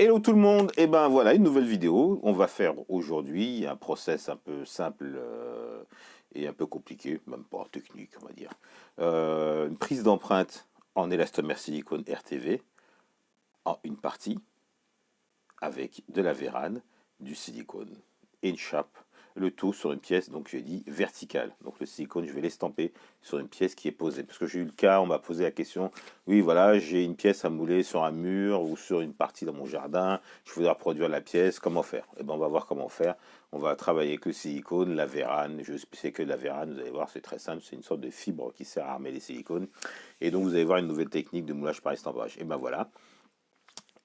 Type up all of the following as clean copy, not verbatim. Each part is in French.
Hello tout le monde, et ben voilà une nouvelle vidéo. On va faire aujourd'hui un process un peu simple et un peu compliqué, même pas technique on va dire. Une prise d'empreinte en élastomère silicone RTV en une partie avec de la vérane, du silicone et une chape. Le tout sur une pièce, donc j'ai dit verticale. Donc le silicone, je vais l'estamper sur une pièce qui est posée. Parce que j'ai eu le cas, on m'a posé la question, oui voilà, j'ai une pièce à mouler sur un mur ou sur une partie dans mon jardin, je voudrais reproduire la pièce, comment faire? Eh ben on va voir comment faire. On va travailler avec le silicone, la vérane. Je sais que la vérane, vous allez voir, c'est très simple, c'est une sorte de fibre qui sert à armer les silicones. Et donc vous allez voir une nouvelle technique de moulage par estampage. Et ben voilà,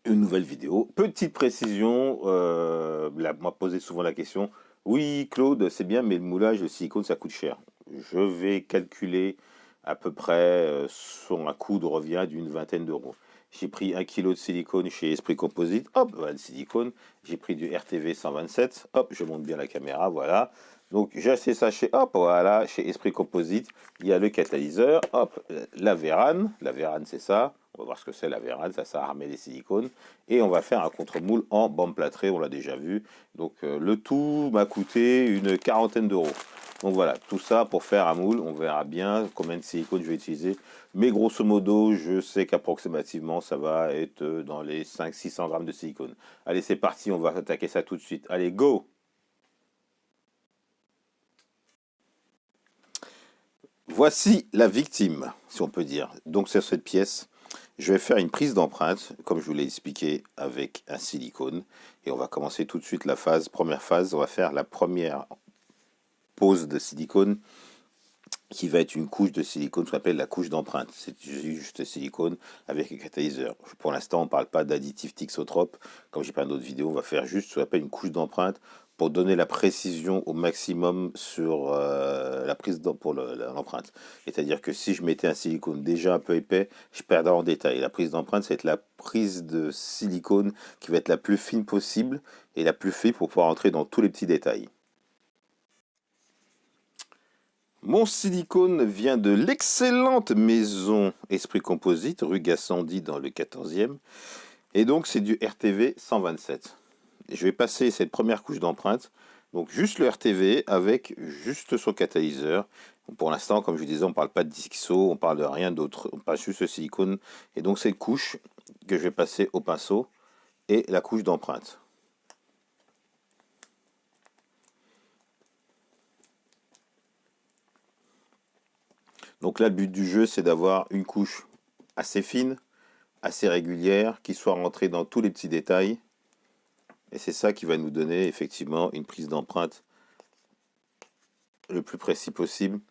une nouvelle vidéo. Petite précision, m'a posé souvent la question, oui Claude, c'est bien, mais le moulage, le silicone, ça coûte cher. Je vais calculer à peu près sur un coût de revient d'une vingtaine d'euros. J'ai pris 1 kg de silicone chez Esprit Composite, hop, voilà le silicone. J'ai pris du RTV 127, hop, je monte bien la caméra, voilà. Donc j'ai acheté ça chez, hop, voilà, chez Esprit Composite. Il y a le catalyseur, hop, la vérane c'est ça. On va voir ce que c'est la vérane, ça sert à armer les silicones. Et on va faire un contre-moule en bande plâtrée, on l'a déjà vu. Donc le tout m'a coûté une quarantaine d'euros. Donc voilà, tout ça pour faire un moule, on verra bien combien de silicone je vais utiliser. Mais grosso modo, je sais qu'approximativement, ça va être dans les 500-600 grammes de silicone. Allez, c'est parti, on va attaquer ça tout de suite. Allez, go! Voici la victime, si on peut dire. Donc sur cette pièce, je vais faire une prise d'empreinte, comme je vous l'ai expliqué, avec un silicone. Et on va commencer tout de suite la phase, première phase. On va faire la première pose de silicone, qui va être une couche de silicone, ce qu'on appelle la couche d'empreinte. C'est juste silicone avec un catalyseur. Pour l'instant, on ne parle pas d'additif thixotrope. Comme j'ai pas d'autres vidéos, on va faire juste ce qu'on appelle une couche d'empreinte pour donner la précision au maximum sur la prise pour l'empreinte. C'est-à-dire que si je mettais un silicone déjà un peu épais, je perdrais en détail. La prise d'empreinte, c'est la prise de silicone qui va être la plus fine possible et la plus fine pour pouvoir entrer dans tous les petits détails. Mon silicone vient de l'excellente maison Esprit Composite, rue Gassendi dans le 14e. Et donc c'est du RTV 127. Je vais passer cette première couche d'empreinte. Donc juste le RTV avec juste son catalyseur. Pour l'instant, comme je vous disais, on ne parle pas de Dixo, on parle de rien d'autre. On parle juste de silicone. Et donc cette couche que je vais passer au pinceau et la couche d'empreinte. Donc là, le but du jeu, c'est d'avoir une couche assez fine, assez régulière, qui soit rentrée dans tous les petits détails. Et c'est ça qui va nous donner effectivement une prise d'empreinte le plus précis possible.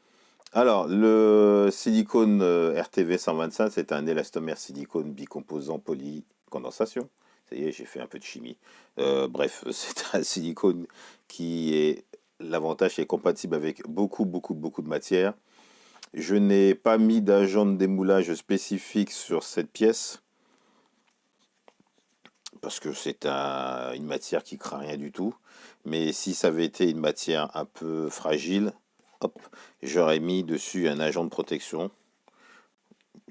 Alors, le silicone RTV 125, c'est un élastomère silicone bicomposant polycondensation. Ça y est, j'ai fait un peu de chimie. Bref, c'est un silicone qui est, l'avantage, c'est compatible avec beaucoup de matière. Je n'ai pas mis d'agent de démoulage spécifique sur cette pièce parce que c'est une matière qui craint rien du tout. Mais si ça avait été une matière un peu fragile, hop, j'aurais mis dessus un agent de protection,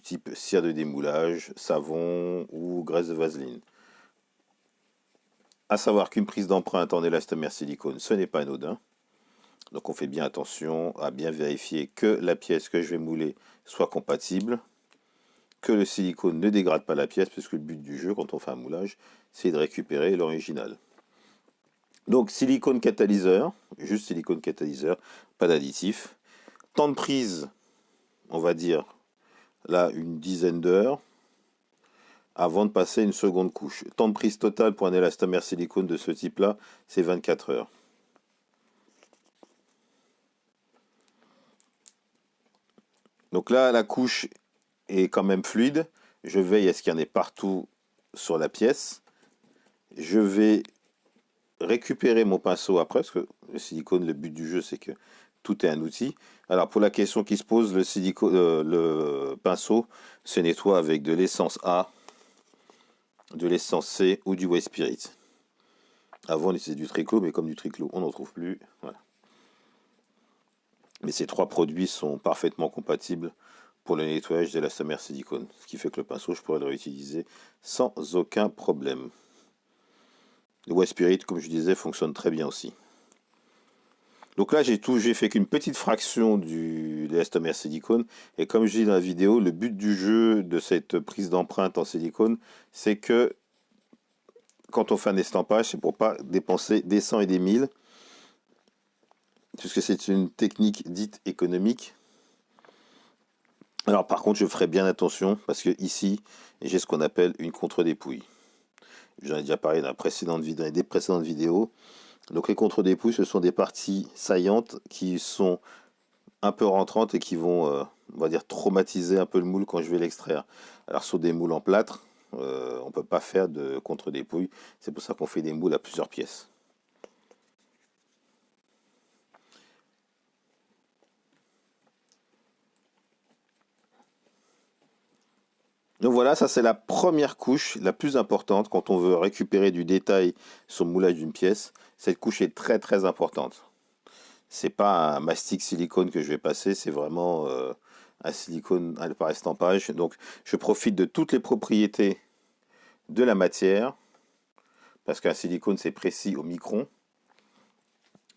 type cire de démoulage, savon ou graisse de vaseline. À savoir qu'une prise d'empreinte en élastomère silicone, ce n'est pas anodin. Donc on fait bien attention à bien vérifier que la pièce que je vais mouler soit compatible, que le silicone ne dégrade pas la pièce, puisque le but du jeu, quand on fait un moulage, c'est de récupérer l'original. Donc silicone catalyseur, juste silicone catalyseur, pas d'additif. Temps de prise, on va dire là une dizaine d'heures avant de passer une seconde couche. Temps de prise total pour un élastomère silicone de ce type-là, c'est 24 heures. Donc là, la couche est quand même fluide. Je veille à ce qu'il y en ait partout sur la pièce. Je vais récupérer mon pinceau après, parce que le silicone, le but du jeu, c'est que tout est un outil. Alors pour la question qui se pose, le pinceau se nettoie avec de l'essence A, de l'essence C ou du White Spirit. Avant on utilisait du triclo, mais comme du triclo on n'en trouve plus. Voilà. Mais ces trois produits sont parfaitement compatibles pour le nettoyage de l'élastomère silicone. Ce qui fait que le pinceau, je pourrais le réutiliser sans aucun problème. Le White Spirit, comme je disais, fonctionne très bien aussi. Donc là, j'ai fait qu'une petite fraction de l'élastomère silicone. Et comme je dis dans la vidéo, le but du jeu de cette prise d'empreinte en silicone, c'est que quand on fait un estampage, c'est pour pas dépenser des cents et des mille, puisque c'est une technique dite économique. Alors par contre, je ferai bien attention, parce que ici, j'ai ce qu'on appelle une contre-dépouille. J'en ai déjà parlé dans des précédentes vidéos. Donc les contre-dépouilles, ce sont des parties saillantes qui sont un peu rentrantes et qui vont, on va dire, traumatiser un peu le moule quand je vais l'extraire. Alors sur des moules en plâtre, on ne peut pas faire de contre-dépouille. C'est pour ça qu'on fait des moules à plusieurs pièces. Donc voilà, ça c'est la première couche, la plus importante quand on veut récupérer du détail sur le moulage d'une pièce. Cette couche est très très importante. C'est pas un mastic silicone que je vais passer, c'est vraiment un silicone par estampage. Donc je profite de toutes les propriétés de la matière, parce qu'un silicone c'est précis au micron,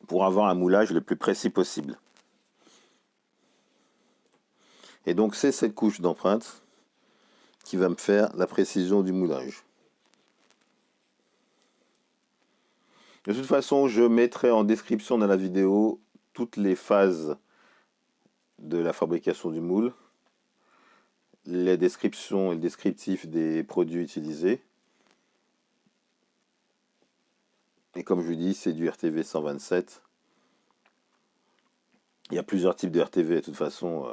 pour avoir un moulage le plus précis possible. Et donc c'est cette couche d'empreinte qui va me faire la précision du moulage. De toute façon, je mettrai en description dans la vidéo toutes les phases de la fabrication du moule, les descriptions et le descriptif des produits utilisés. Et comme je vous dis, c'est du RTV 127. Il y a plusieurs types de RTV de toute façon.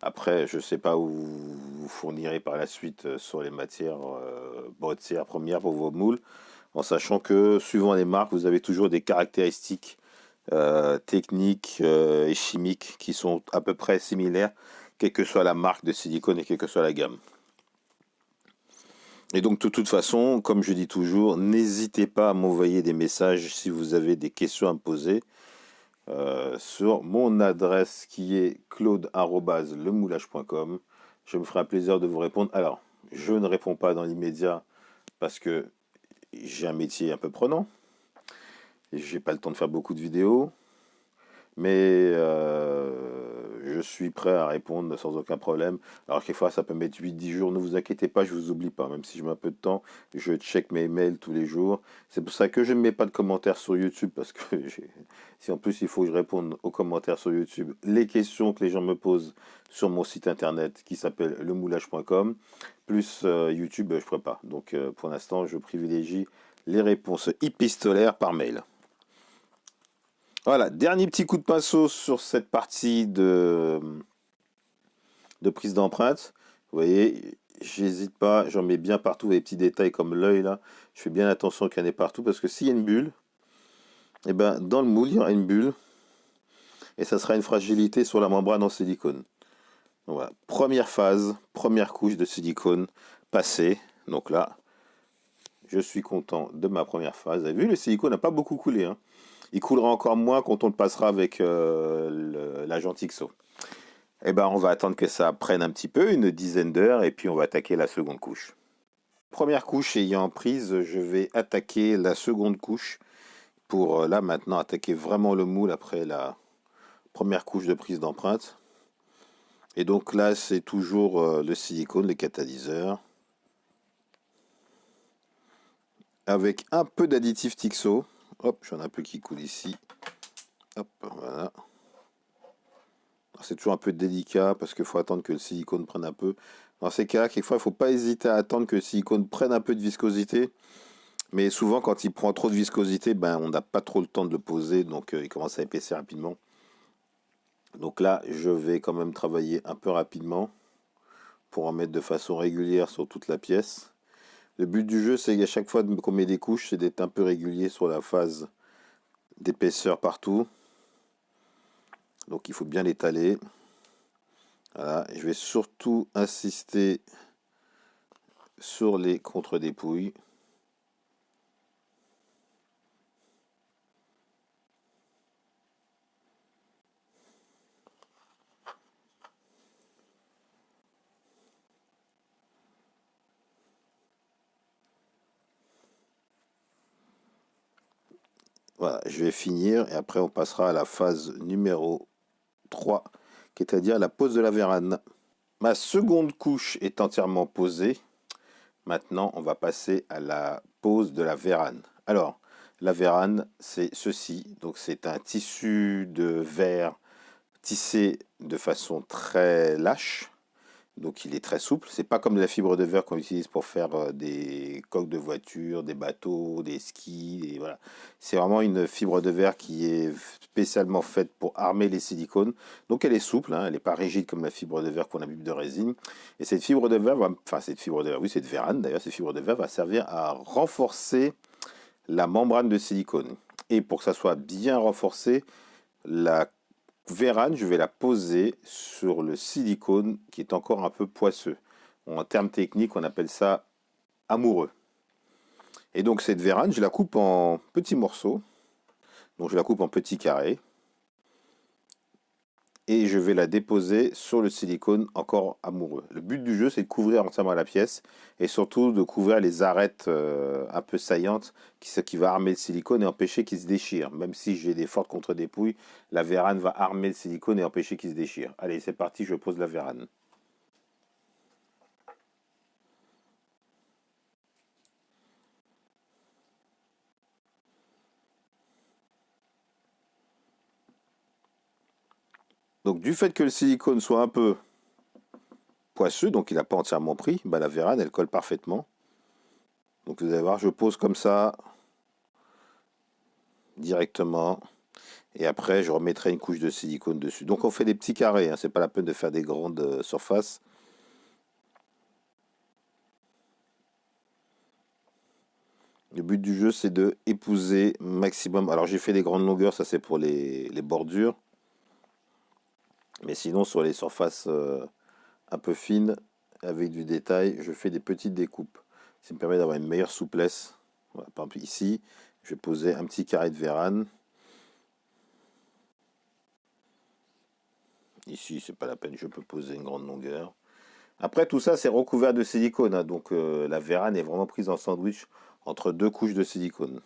Après, je ne sais pas où vous fournirez par la suite sur les matières matières premières pour vos moules, en sachant que suivant les marques, vous avez toujours des caractéristiques techniques et chimiques qui sont à peu près similaires, quelle que soit la marque de silicone et quelle que soit la gamme. Et donc de toute façon, comme je dis toujours, n'hésitez pas à m'envoyer des messages si vous avez des questions à me poser sur mon adresse qui est claude@lemoulage.com. Je me ferai un plaisir de vous répondre. Alors, je ne réponds pas dans l'immédiat parce que j'ai un métier un peu prenant. Et j'ai pas le temps de faire beaucoup de vidéos. Mais je suis prêt à répondre sans aucun problème. Alors quelquefois ça peut mettre 8-10 jours, ne vous inquiétez pas, je vous oublie pas. Même si je mets un peu de temps, je check mes mails tous les jours. C'est pour ça que je ne mets pas de commentaires sur YouTube, parce que si en plus il faut que je réponde aux commentaires sur YouTube, les questions que les gens me posent sur mon site internet qui s'appelle lemoulage.com, plus YouTube, je ne ferai pas. Donc pour l'instant, je privilégie les réponses épistolaires par mail. Voilà, dernier petit coup de pinceau sur cette partie de prise d'empreinte. Vous voyez, j'hésite pas, j'en mets bien partout, les petits détails comme l'œil là. Je fais bien attention qu'il y en ait partout, parce que s'il y a une bulle, et ben dans le moule, il y aura une bulle et ça sera une fragilité sur la membrane en silicone. Donc voilà, première phase, première couche de silicone passée. Donc là, je suis content de ma première phase. Vous avez vu, le silicone n'a pas beaucoup coulé, hein. Il coulera encore moins quand on le passera avec l'agent Tixo. Eh ben, on va attendre que ça prenne un petit peu, une dizaine d'heures, et puis on va attaquer la seconde couche. Première couche ayant prise, je vais attaquer la seconde couche pour là maintenant attaquer vraiment le moule après la première couche de prise d'empreinte. Et donc là, c'est toujours le silicone, le catalyseur, avec un peu d'additif Tixo. Hop, j'en ai un peu qui coule ici. Hop, voilà. C'est toujours un peu délicat parce qu'il faut attendre que le silicone prenne un peu. Dans ces cas-là, quelquefois, il ne faut pas hésiter à attendre que le silicone prenne un peu de viscosité. Mais souvent, quand il prend trop de viscosité, ben, on n'a pas trop le temps de le poser, donc il commence à épaissir rapidement. Donc là, je vais quand même travailler un peu rapidement pour en mettre de façon régulière sur toute la pièce. Le but du jeu, c'est qu'à chaque fois qu'on met des couches, c'est d'être un peu régulier sur la phase d'épaisseur partout. Donc il faut bien l'étaler. Voilà, je vais surtout insister sur les contre-dépouilles. Voilà, je vais finir et après on passera à la phase numéro 3, qui est à dire la pose de la vérane. Ma seconde couche est entièrement posée. Maintenant, on va passer à la pose de la vérane. Alors, la vérane, c'est ceci. Donc, c'est un tissu de verre tissé de façon très lâche. Donc, il est très souple. C'est pas comme de la fibre de verre qu'on utilise pour faire des coques de voiture, des bateaux, des skis. Voilà. C'est vraiment une fibre de verre qui est spécialement faite pour armer les silicones. Donc, elle est souple, hein, elle n'est pas rigide comme la fibre de verre qu'on imbibe de résine. Et cette fibre de verre, enfin, cette fibre de verre, oui, cette vérane d'ailleurs, cette fibre de verre va servir à renforcer la membrane de silicone. Et pour que ça soit bien renforcé, la vérane, je vais la poser sur le silicone qui est encore un peu poisseux. En termes techniques, on appelle ça amoureux. Et donc cette vérane, je la coupe en petits morceaux. Donc je la coupe en petits carrés. Et je vais la déposer sur le silicone encore amoureux. Le but du jeu, c'est de couvrir entièrement la pièce et surtout de couvrir les arêtes un peu saillantes qui va armer le silicone et empêcher qu'il se déchire. Même si j'ai des fortes contre-dépouilles, la vérane va armer le silicone et empêcher qu'il se déchire. Allez, c'est parti, je pose la vérane. Donc du fait que le silicone soit un peu poisseux, donc il n'a pas entièrement pris, bah, la vérane, elle colle parfaitement. Donc vous allez voir, je pose comme ça, directement. Et après, je remettrai une couche de silicone dessus. Donc on fait des petits carrés, hein, c'est pas la peine de faire des grandes surfaces. Le but du jeu, c'est de épouser maximum. Alors j'ai fait des grandes longueurs, ça c'est pour les bordures. Mais sinon, sur les surfaces un peu fines, avec du détail, je fais des petites découpes. Ça me permet d'avoir une meilleure souplesse. Voilà, par exemple, ici, je vais poser un petit carré de vérane. Ici, c'est pas la peine, je peux poser une grande longueur. Après, tout ça, c'est recouvert de silicone, hein, donc la vérane est vraiment prise en sandwich entre deux couches de silicone.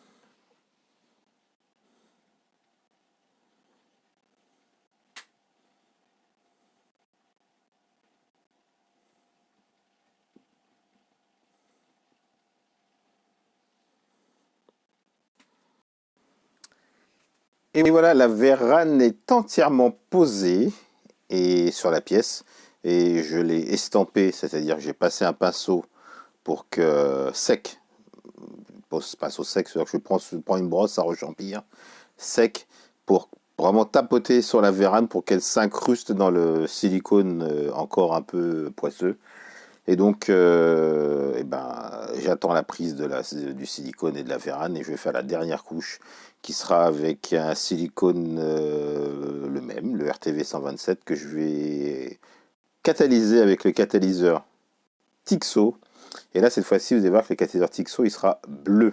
Et voilà, la vérane est entièrement posée et sur la pièce. Et je l'ai estampée, c'est-à-dire que j'ai passé un pinceau pour que sec, pinceau sec, c'est-à-dire que je prends une brosse à rechampir, sec, pour vraiment tapoter sur la vérane pour qu'elle s'incruste dans le silicone encore un peu poisseux. Et donc, eh ben, j'attends la prise du silicone et de la vérane et je vais faire la dernière couche qui sera avec un silicone le même, le RTV 127, que je vais catalyser avec le catalyseur Tixo. Et là, cette fois-ci, vous allez voir que le catalyseur Tixo, il sera bleu.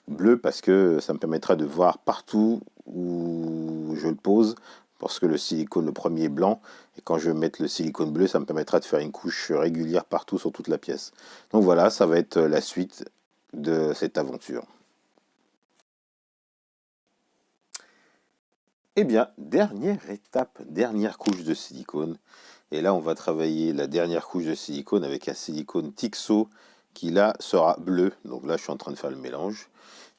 Bleu parce que ça me permettra de voir partout où je le pose, parce que le silicone, le premier est blanc, et quand je vais mettre le silicone bleu, ça me permettra de faire une couche régulière partout sur toute la pièce. Donc voilà, ça va être la suite de cette aventure. Eh bien, dernière étape, dernière couche de silicone. Et là, on va travailler la dernière couche de silicone avec un silicone Tixo qui là sera bleu. Donc là, je suis en train de faire le mélange.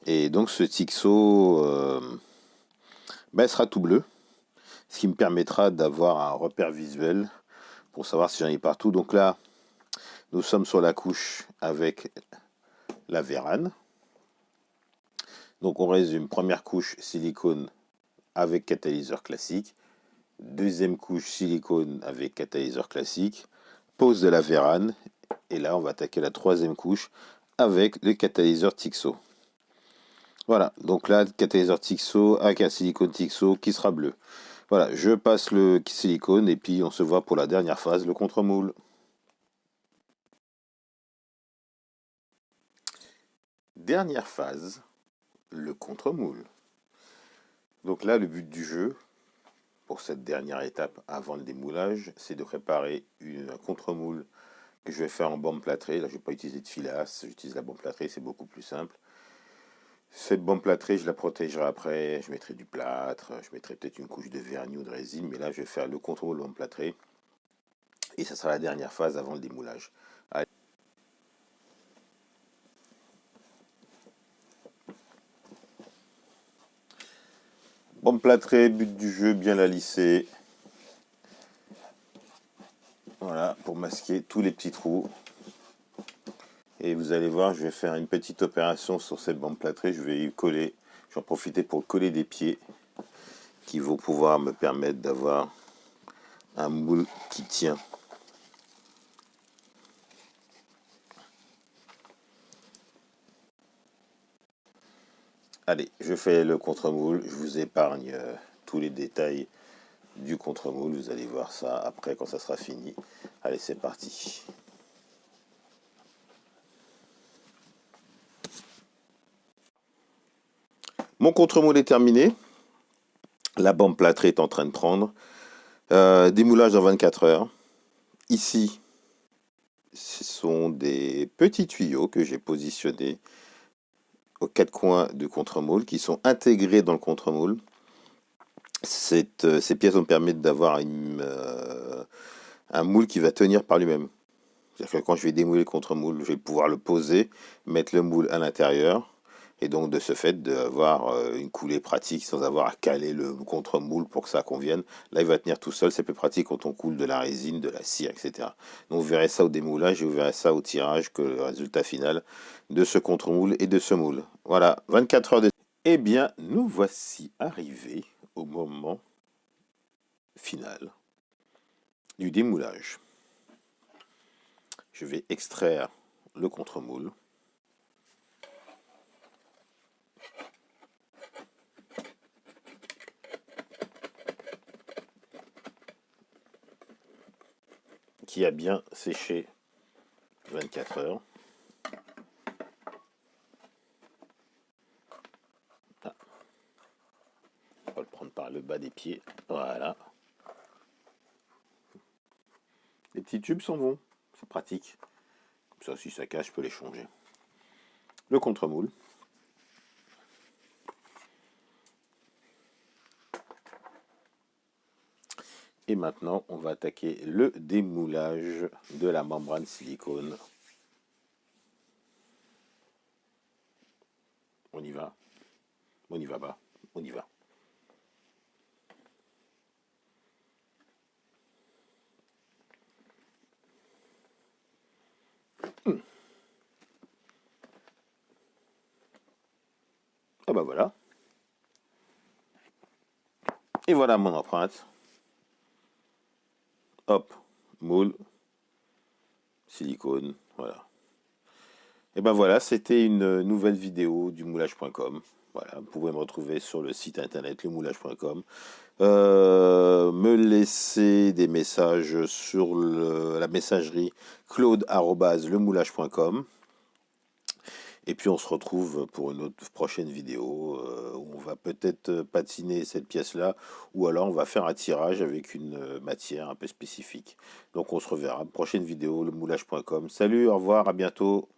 Et donc ce Tixo ben, sera tout bleu, ce qui me permettra d'avoir un repère visuel pour savoir si j'en ai partout. Donc là, nous sommes sur la couche avec la vérane. Donc on résume, première couche silicone avec catalyseur classique, deuxième couche silicone avec catalyseur classique, pose de la vérane, et là on va attaquer la troisième couche avec le catalyseur Tixo. Voilà, donc là, catalyseur Tixo avec un silicone Tixo qui sera bleu. Voilà, je passe le silicone et puis on se voit pour la dernière phase, le contre-moule. Dernière phase, le contre-moule. Donc là, le but du jeu, pour cette dernière étape avant le démoulage, c'est de préparer un contre-moule que je vais faire en bande plâtrée. Là, je ne vais pas utiliser de filasse, j'utilise la bande plâtrée, c'est beaucoup plus simple. Cette bande plâtrée, je la protégerai après. Je mettrai du plâtre, je mettrai peut-être une couche de vernis ou de résine, mais là, je vais faire le contrôle bande plâtrée. Et ça sera la dernière phase avant le démoulage. Allez. Bande plâtrée, but du jeu, bien la lisser. Voilà, pour masquer tous les petits trous. Et vous allez voir, je vais faire une petite opération sur cette bande plâtrée. Je vais y coller, je vais en profiter pour coller des pieds qui vont pouvoir me permettre d'avoir un moule qui tient. Allez, je fais le contre-moule. Je vous épargne tous les détails du contre-moule. Vous allez voir ça après quand ça sera fini. Allez, c'est parti. Mon contre-moule est terminé. La bande plâtrée est en train de prendre. Démoulage dans 24 heures. Ici, ce sont des petits tuyaux que j'ai positionnés aux quatre coins du contre-moule qui sont intégrés dans le contre-moule. Ces pièces vont me permettre d'avoir un moule qui va tenir par lui-même. C'est-à-dire que quand je vais démouler le contre-moule, je vais pouvoir le poser, mettre le moule à l'intérieur, et donc de ce fait d'avoir une coulée pratique sans avoir à caler le contre-moule pour que ça convienne. Là, il va tenir tout seul, c'est plus pratique quand on coule de la résine, de la cire, etc. Donc vous verrez ça au démoulage et vous verrez ça au tirage, que le résultat final de ce contre-moule et de ce moule. Voilà, 24 heures de... Eh bien, nous voici arrivés au moment final du démoulage. Je vais extraire le contre-moule. Qui a bien séché 24 heures. Ah. On va le prendre par le bas des pieds. Voilà. Les petits tubes sont bons. C'est pratique. Comme ça, si ça cache, je peux les changer. Le contre-moule. Et maintenant, on va attaquer le démoulage de la membrane silicone. On y va. On y va pas. On y va. Ah bah voilà. Et voilà mon empreinte. Hop, moule, silicone, voilà. Et ben voilà, c'était une nouvelle vidéo du moulage.com. Voilà, vous pouvez me retrouver sur le site internet lemoulage.com. Me laisser des messages sur la messagerie claude@lemoulage.com. Et puis on se retrouve pour une autre prochaine vidéo où on va peut-être patiner cette pièce-là, ou alors on va faire un tirage avec une matière un peu spécifique. Donc on se reverra. Prochaine vidéo, lemoulage.com. Salut, au revoir, à bientôt.